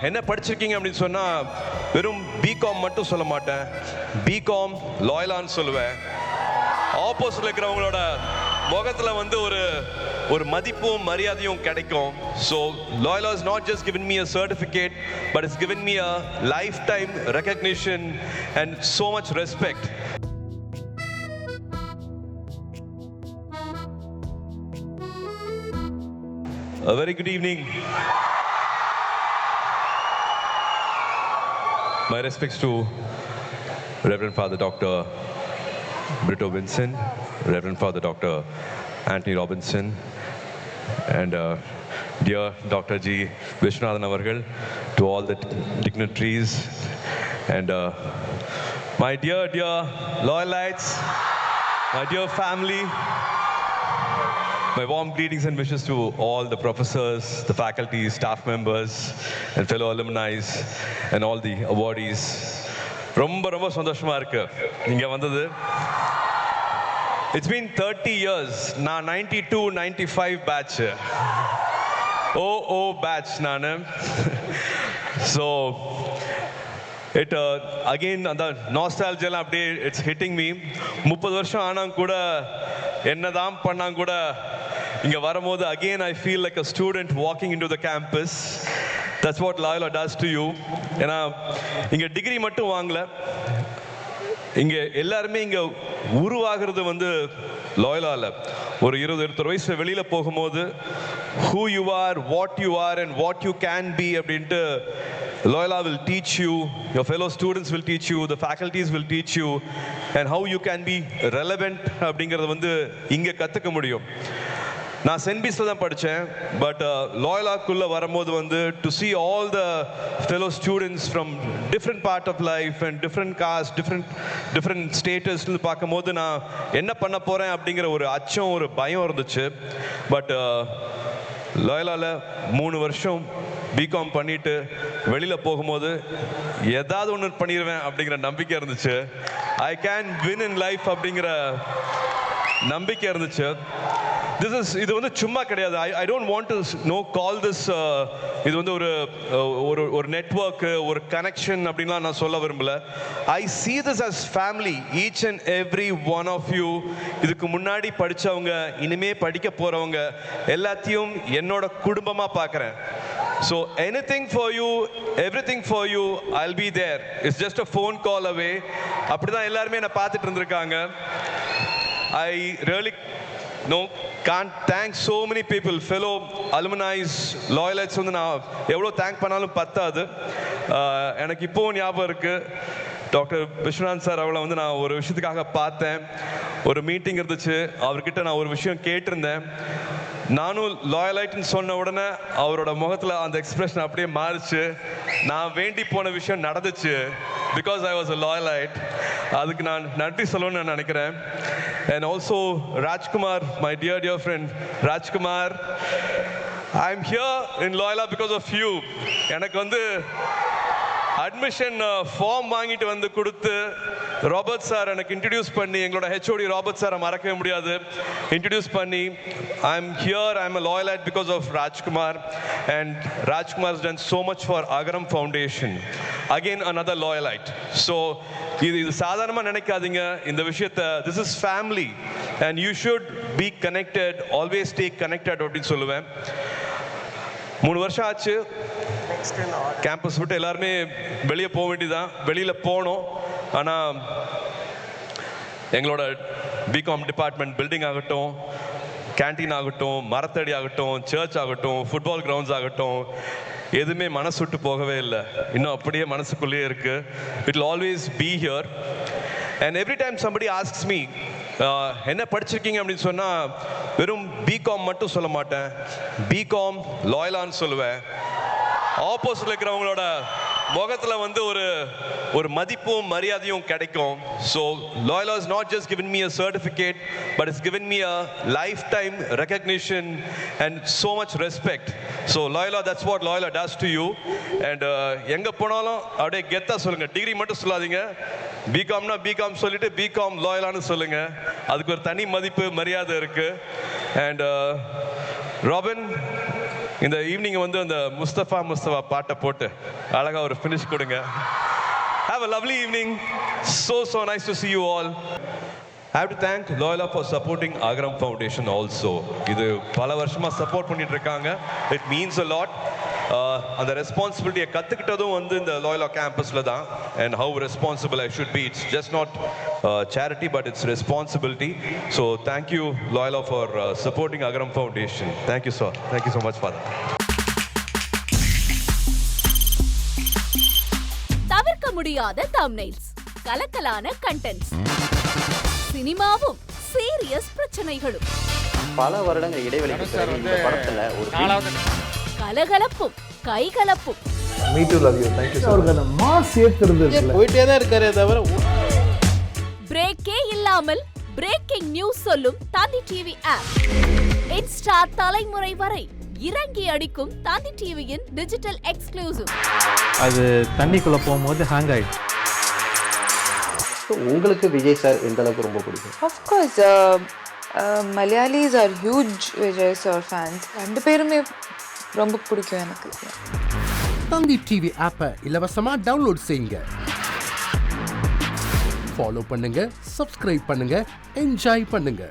என்ன படிச்சிருக்கீங்க அப்படின்னு சொன்னால் வெறும் பிகாம் மட்டும் சொல்ல மாட்டேன், பிகாம் லாயலான்னு சொல்லுவேன். ஆப்போசிட்ல இருக்கிறவங்களோட முகத்தில் வந்து ஒரு மதிப்பும் மரியாதையும் கிடைக்கும். So Loyola is not just given me a certificate, but it's given me a lifetime recognition and so much respect. A very good evening. My respects to Reverend Father Dr. Brito Vincent, Reverend Father Dr. Anthony Robinson, and dear Dr. G. Vishwanathan Avargal, to all the dignitaries, and my dear loyalites, my dear family, my warm greetings and wishes to all the professors, the faculty, staff members, and fellow alumni, and all the awardees. ரொம்ப சந்தோஷமா இருக்கு நீங்க வந்தது. It's been 30 years. நான் 92-95 batch. batch நானு. So it again அந்த nostalgia அப்படியே it's hitting me. 30 வருஷம் ஆனா கூட என்னதான் பண்ணா கூட இங்க வரும்போது again I feel like a student walking into the campus. That's what Loyola does to you. ஏன்னா இங்க டிகிரி மட்டும் வாங்கல, இங்க எல்லாருமே இங்க உருவாகிறது வந்து லாயலால. ஒரு 20-21 வயசு வெளியில போகும்போது who you are, what you are and what you can be அப்படின்ட்டு Loyola will teach you, your fellow students will teach you, the faculties will teach you, and how you can be relevant அப்படிங்கறது வந்து இங்க கத்துக்க முடியும். நான் send பீஸ்ல தான் படித்தேன், but லாயலாக்குள்ளே வரும்போது வந்து to see all the fellow students from different part of life and different caste, different ஸ்டேட்டஸ்ன்னு பார்க்கும்போது நான் என்ன பண்ண போகிறேன் அப்படிங்கிற ஒரு அச்சம், ஒரு பயம் இருந்துச்சு. பட் லாயலாவில் 3 வருஷம் பிகாம் பண்ணிட்டு வெளியில் போகும்போது ஏதாவது ஒன்று பண்ணிடுவேன் அப்படிங்கிற நம்பிக்கை இருந்துச்சு. I can win in life அப்படிங்கிற நம்பிக்கை இருந்துச்சு. இது வந்து சும்மா கிடையாது. I don't want to call this இது வந்து ஒரு நெட்வொர்க், ஒரு கனெக்ஷன் அப்படின்லாம் நான் சொல்ல விரும்பல. ஐ see this as family, each and every one of you. இதுக்கு முன்னாடி படிச்சவங்க, இனிமே படிக்க போறவங்க எல்லாத்தையும் என்னோட குடும்பமா பார்க்குறேன். So anything for you, everything for you, I'll be there. It's just a phone call away. அப்படிதான் எல்லாருமே என்ன பார்த்துட்டு இருந்திருக்காங்க. I really can't thank so many people, fellow alumni, loyalites. வந்து நான் எவ்வளோ தேங்க் பண்ணாலும் பத்தாது. எனக்கு இப்போவும் ஞாபகம் இருக்கு, டாக்டர் விஸ்வநாத் சார் அவளை வந்து நான் ஒரு விஷயத்துக்காக பார்த்தேன். ஒரு மீட்டிங் இருந்துச்சு, அவர்கிட்ட நான் ஒரு விஷயம் கேட்டிருந்தேன். நானும் லாயலைட்னு சொன்ன உடனே அவரோட முகத்தில் அந்த எக்ஸ்பிரஷன் அப்படியே மாறிச்சு. நான் வேண்டி போன விஷயம் நடந்துச்சு, பிகாஸ் ஐ வாஸ் அ லாயலைட். அதுக்கு நான் நன்றி சொல்லணும்னு நான் நினைக்கிறேன். And also Rajkumar, my dear friend Rajkumar, I'm here in Loyola because of you. எனக்கு வந்து அட்மிஷன் ஃபார்ம் வாங்கிட்டு வந்து கொடுத்து ராபர்ட் சார் எனக்கு இன்ட்ரடியூஸ் பண்ணி, எங்களோட ஹெச்ஓடி ராபர்ட் சாரை மறக்கவே முடியாது, இன்ட்ரடியூஸ் பண்ணி I'm here, I'm a Loyalite because of Rajkumar, and Rajkumar has done so much for Agaram Foundation. Again another Loyalite. So இது சாதாரணமாக நினைக்காதீங்க இந்த விஷயத்தை. This is family and you should be connected, always stay connected அப்படின்னு சொல்லுவேன். 3 வருஷம் ஆச்சு campus விட்டு எல்லாருமே வெளியே போக வேண்டியதான். வெளியில் போனோம், ஆனால் எங்களோட பிகாம் டிபார்ட்மெண்ட் பில்டிங் ஆகட்டும், கேன்டீன் ஆகட்டும், மரத்தடி ஆகட்டும், சர்ச் ஆகட்டும், ஃபுட்பால் கிரவுண்ட்ஸ் ஆகட்டும், எதுவுமே மனசு விட்டு போகவே இல்லை. இன்னும் அப்படியே மனசுக்குள்ளேயே இருக்கு. It will always be here. And every time somebody asks me என்ன படிச்சிருக்கீங்க அப்படின்னு சொன்னால் வெறும் பிகாம் மட்டும் சொல்ல மாட்டேன், பிகாம் லாயலான்னு சொல்லுவேன். ஆப்போசிட்ல இருக்கிறவங்களோட முகத்தில் வந்து ஒரு மதிப்பும் மரியாதையும் கிடைக்கும். So Loyola is not just given me a certificate, but it's given me a lifetime recognition and so much respect. So Loyola, that's what Loyola does to you. And எங்கே போனாலும் அப்படியே கெத்தா சொல்லுங்க, டிகிரி மட்டும் சொல்லாதீங்க, பிகாம்னா பிகாம் சொல்லிட்டு BCom லாயலான்னு சொல்லுங்க. அதுக்கு ஒரு தனி மதிப்பு மரியாதை இருக்கு. அண்ட் ராபின், இந்த ஈவினிங் வந்து அந்த முஸ்தபா பாட்டை போட்டு அழகா ஒரு ஃபினிஷ் கொடுங்க. Have a lovely evening. So nice to see you all. I have to thank Loyola for supporting Agram Foundation also. இது பல வருஷமா சப்போர்ட் பண்ணிட்டு இருக்காங்க. It means a lot. அந்த ரெஸ்பான்சிபிலிட்டியை கற்றுக்கிட்டதும் வந்து இந்த Loyola கேம்பஸில் தான். And how responsible I should be. It's just not charity, but it's responsibility. So thank you Loyola for supporting Agram Foundation. Thank you sir. Thank you so much for that. தவிர்க்க முடியாத thumbnails, கலக்கலான contents, சினிமாவும் serious பிரச்சனைகளும், பல வருடங்கள் இடைவெளிக்கு பிறகு இந்த படத்துல ஒரு கலகலப்பும் கைகலப்பும். Me too, love you. Thank you so much. அவர்கான மாஸ் ஏத்துறது இல்ல. போயிட்டே தான் இருக்காரே தவிர பிரேக்கே இல்லாமல் பிரேக்கிங் நியூஸ் சொல்லும் தந்தி டிவி ஆப். இன்ஸ்டா தலைமுறை வரை இறங்கி அடிக்கும் தந்தி டிவியின் டிஜிட்டல் எக்ஸ்க்ளூசிவ். அது தண்ணிக்குள்ள போகும்போது ஹேங் ஆயிடுச்சு. உங்களுக்கு விஜய் சார் எந்த அளவுக்கு ரொம்ப பிடிக்கும்? Of course, Malayalis are huge Vijay sir fans. ரெண்டு பேருமே ரொம்ப பிடிக்கும் எனக்கு. தந்தி டிவி ஆப்பை இலவசமா டவுன்லோட் செய்யுங்க. ஃபாலோ பண்ணுங்க, சப்ஸ்கிரைப் பண்ணுங்க, என்ஜாய் பண்ணுங்க.